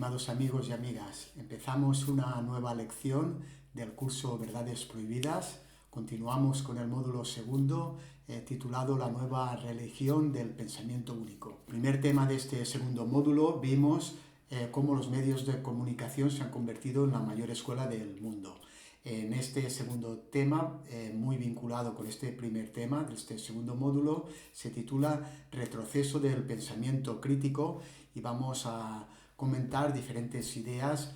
estimados amigos y amigas, empezamos una nueva lección del curso Verdades Prohibidas. Continuamos con el módulo segundo titulado La nueva religión del pensamiento único. Primer tema de este segundo módulo vimos cómo los medios de comunicación se han convertido en la mayor escuela del mundo. En este segundo tema, muy vinculado con este primer tema de este segundo módulo, se titula Retroceso del pensamiento crítico y vamos a comentar diferentes ideas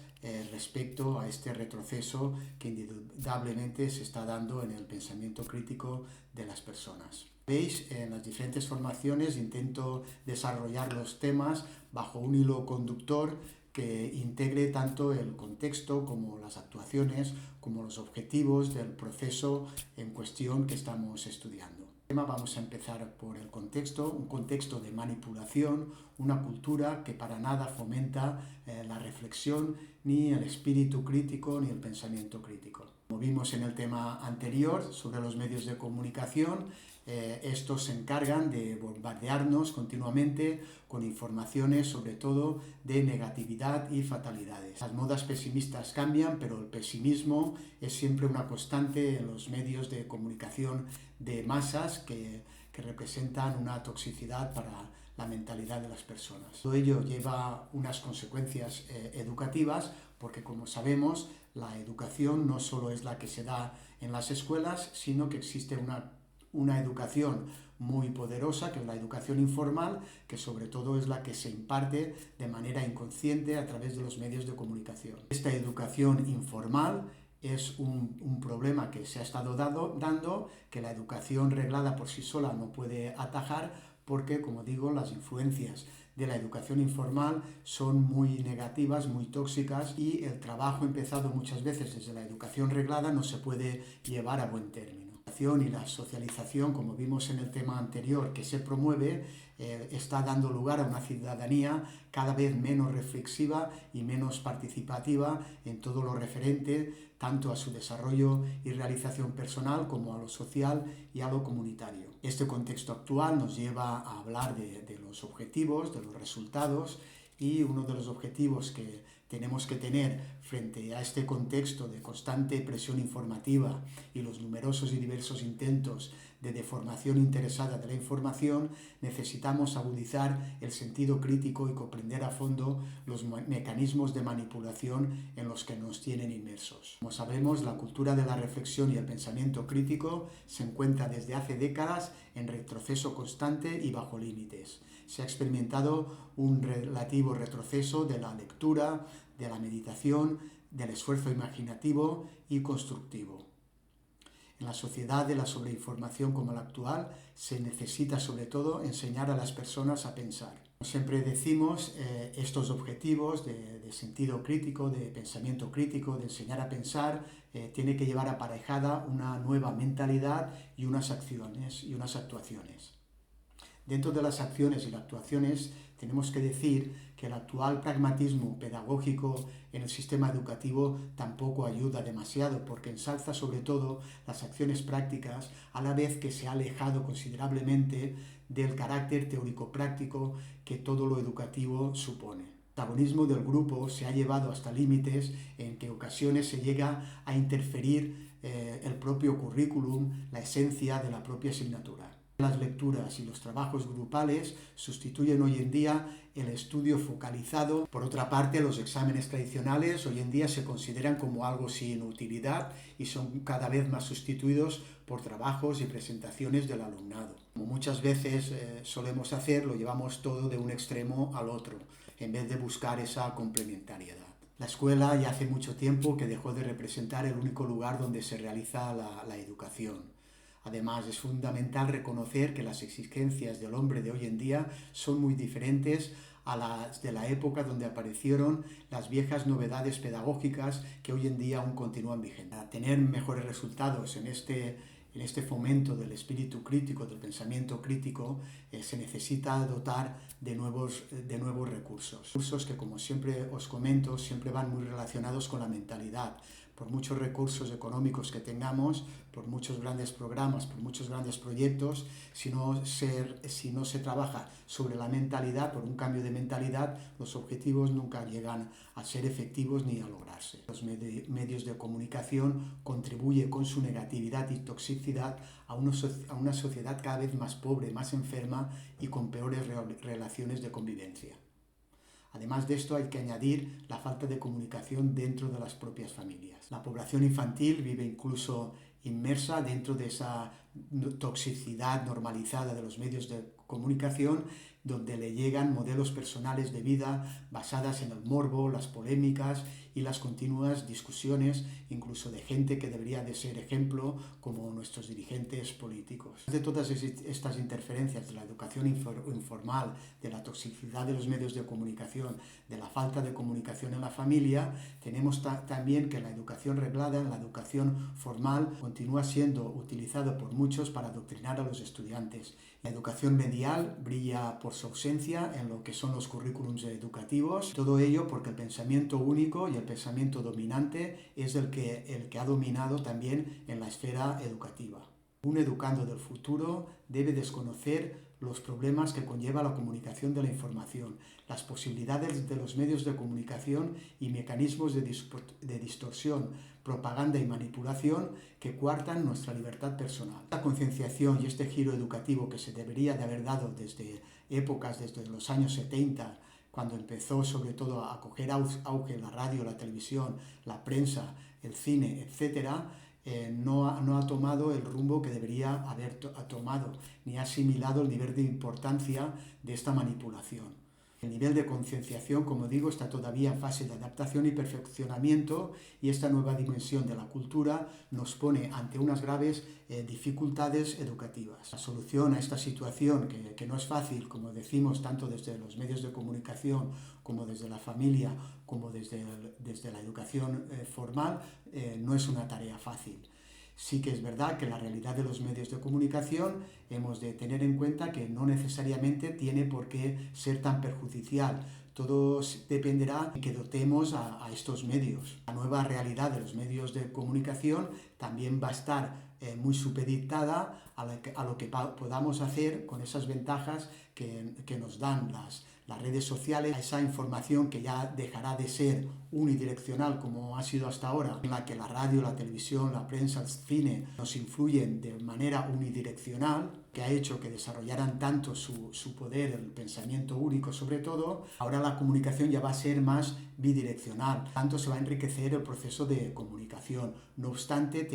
respecto a este retroceso que indudablemente se está dando en el pensamiento crítico de las personas. Veis, en las diferentes formaciones intento desarrollar los temas bajo un hilo conductor que integre tanto el contexto como las actuaciones, como los objetivos del proceso en cuestión que estamos estudiando. Vamos a empezar por el contexto, un contexto de manipulación, una cultura que para nada fomenta la reflexión, ni el espíritu crítico, ni el pensamiento crítico. Como vimos en el tema anterior sobre los medios de comunicación, estos se encargan de bombardearnos continuamente con informaciones, sobre todo de negatividad y fatalidades. Las modas pesimistas cambian, pero el pesimismo es siempre una constante en los medios de comunicación de masas que representan una toxicidad para la mentalidad de las personas. Todo ello lleva unas consecuencias educativas porque, como sabemos, la educación no solo es la que se da en las escuelas, sino que existe una educación muy poderosa, que es la educación informal, que sobre todo es la que se imparte de manera inconsciente a través de los medios de comunicación. Esta educación informal es un problema que se ha estado dando, que la educación reglada por sí sola no puede atajar, porque, como digo, las influencias de la educación informal son muy negativas, muy tóxicas, y el trabajo empezado muchas veces desde la educación reglada no se puede llevar a buen término. Y la socialización, como vimos en el tema anterior, que se promueve, está dando lugar a una ciudadanía cada vez menos reflexiva y menos participativa en todo lo referente tanto a su desarrollo y realización personal como a lo social y a lo comunitario. Este contexto actual nos lleva a hablar de los objetivos, de los resultados, y uno de los objetivos que tenemos que tener frente a este contexto de constante presión informativa y los numerosos y diversos intentos de deformación interesada de la información, necesitamos agudizar el sentido crítico y comprender a fondo los mecanismos de manipulación en los que nos tienen inmersos. Como sabemos, la cultura de la reflexión y el pensamiento crítico se encuentra desde hace décadas en retroceso constante y bajo límites. Se ha experimentado un relativo retroceso de la lectura, de la meditación, del esfuerzo imaginativo y constructivo. En la sociedad de la sobreinformación como la actual, se necesita sobre todo enseñar a las personas a pensar. Como siempre decimos, estos objetivos de sentido crítico, de pensamiento crítico, de enseñar a pensar, tiene que llevar aparejada una nueva mentalidad y unas acciones y unas actuaciones. Dentro de las acciones y las actuaciones tenemos que decir que el actual pragmatismo pedagógico en el sistema educativo tampoco ayuda demasiado, porque ensalza sobre todo las acciones prácticas, a la vez que se ha alejado considerablemente del carácter teórico-práctico que todo lo educativo supone. El protagonismo del grupo se ha llevado hasta límites en que ocasiones se llega a interferir el propio currículum, la esencia de la propia asignatura. Las lecturas y los trabajos grupales sustituyen hoy en día el estudio focalizado. Por otra parte, los exámenes tradicionales hoy en día se consideran como algo sin utilidad y son cada vez más sustituidos por trabajos y presentaciones del alumnado. Como muchas veces solemos hacer, lo llevamos todo de un extremo al otro, en vez de buscar esa complementariedad. La escuela ya hace mucho tiempo que dejó de representar el único lugar donde se realiza la educación. Además, es fundamental reconocer que las exigencias del hombre de hoy en día son muy diferentes a las de la época donde aparecieron las viejas novedades pedagógicas que hoy en día aún continúan vigentes. Para tener mejores resultados en este fomento del espíritu crítico, del pensamiento crítico, se necesita dotar de nuevos recursos. Recursos que, como siempre os comento, siempre van muy relacionados con la mentalidad, por muchos recursos económicos que tengamos, por muchos grandes programas, por muchos grandes proyectos, si no se trabaja sobre la mentalidad, por un cambio de mentalidad, los objetivos nunca llegan a ser efectivos ni a lograrse. Los medios de comunicación contribuyen con su negatividad y toxicidad a una sociedad cada vez más pobre, más enferma y con peores relaciones de convivencia. Además de esto, hay que añadir la falta de comunicación dentro de las propias familias. La población infantil vive incluso inmersa dentro de esa toxicidad normalizada de los medios de comunicación, donde le llegan modelos personales de vida basadas en el morbo, las polémicas y las continuas discusiones, incluso de gente que debería de ser ejemplo, como nuestros dirigentes políticos. De todas estas interferencias de la educación informal, de la toxicidad de los medios de comunicación, de la falta de comunicación en la familia, tenemos también que la educación reglada, la educación formal, continúa siendo utilizado por muchos para adoctrinar a los estudiantes. La educación medial brilla por su ausencia en lo que son los currículums educativos. Todo ello porque el pensamiento único y el pensamiento dominante es el que ha dominado también en la esfera educativa. Un educando del futuro debe desconocer los problemas que conlleva la comunicación de la información, las posibilidades de los medios de comunicación y mecanismos de distorsión, propaganda y manipulación que coartan nuestra libertad personal. Esta concienciación y este giro educativo que se debería de haber dado desde los años 70, cuando empezó sobre todo a coger auge la radio, la televisión, la prensa, el cine, etcétera, no ha tomado el rumbo que debería haber tomado, ni ha asimilado el nivel de importancia de esta manipulación. El nivel de concienciación, como digo, está todavía en fase de adaptación y perfeccionamiento, y esta nueva dimensión de la cultura nos pone ante unas graves dificultades educativas. La solución a esta situación, que no es fácil, como decimos, tanto desde los medios de comunicación como desde la familia, como desde la educación formal, no es una tarea fácil. Sí que es verdad que la realidad de los medios de comunicación hemos de tener en cuenta que no necesariamente tiene por qué ser tan perjudicial. Todo dependerá de que dotemos a estos medios. La nueva realidad de los medios de comunicación también va a estar muy supeditada a lo que podamos hacer con esas ventajas que nos dan las redes sociales, a esa información que ya dejará de ser unidireccional como ha sido hasta ahora, en la que la radio, la televisión, la prensa, el cine nos influyen de manera unidireccional, que ha hecho que desarrollaran tanto su poder, el pensamiento único sobre todo. Ahora la comunicación ya va a ser más bidireccional, tanto se va a enriquecer el proceso de comunicación. No obstante,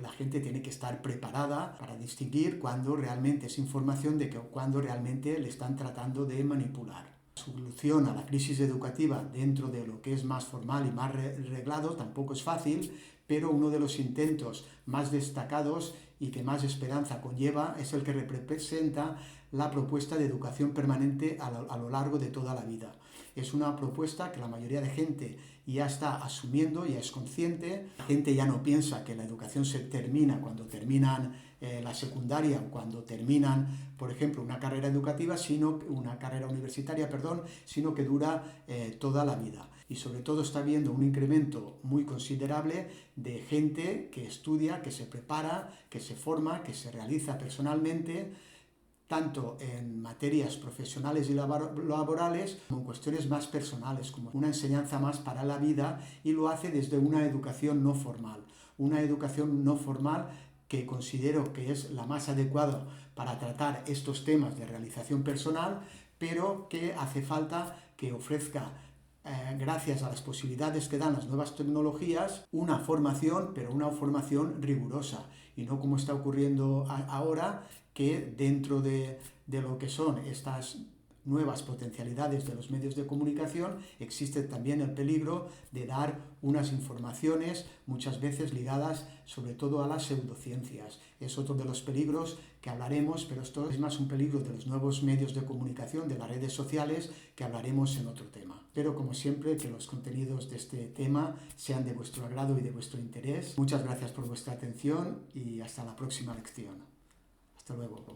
la gente tiene que estar preparada para distinguir cuándo realmente es información de cuándo realmente le están tratando de manipular. La solución a la crisis educativa dentro de lo que es más formal y más reglado tampoco es fácil, pero uno de los intentos más destacados y que más esperanza conlleva es el que representa la propuesta de educación permanente a lo largo de toda la vida. Es una propuesta que la mayoría de gente ya está asumiendo, ya es consciente. La gente ya no piensa que la educación se termina cuando terminan la secundaria o cuando terminan, por ejemplo, una carrera universitaria, sino que dura toda la vida. Y sobre todo está habiendo un incremento muy considerable de gente que estudia, que se prepara, que se forma, que se realiza personalmente, tanto en materias profesionales y laborales como en cuestiones más personales, como una enseñanza más para la vida, y lo hace desde una educación no formal. Una educación no formal que considero que es la más adecuada para tratar estos temas de realización personal, pero que hace falta que ofrezca, gracias a las posibilidades que dan las nuevas tecnologías, una formación, pero una formación rigurosa, y no como está ocurriendo ahora, que dentro de lo que son estas nuevas potencialidades de los medios de comunicación existe también el peligro de dar unas informaciones muchas veces ligadas sobre todo a las pseudociencias. Es otro de los peligros que hablaremos, pero esto es más un peligro de los nuevos medios de comunicación, de las redes sociales, que hablaremos en otro tema. Espero, como siempre, que los contenidos de este tema sean de vuestro agrado y de vuestro interés. Muchas gracias por vuestra atención y hasta la próxima lección. Hasta luego.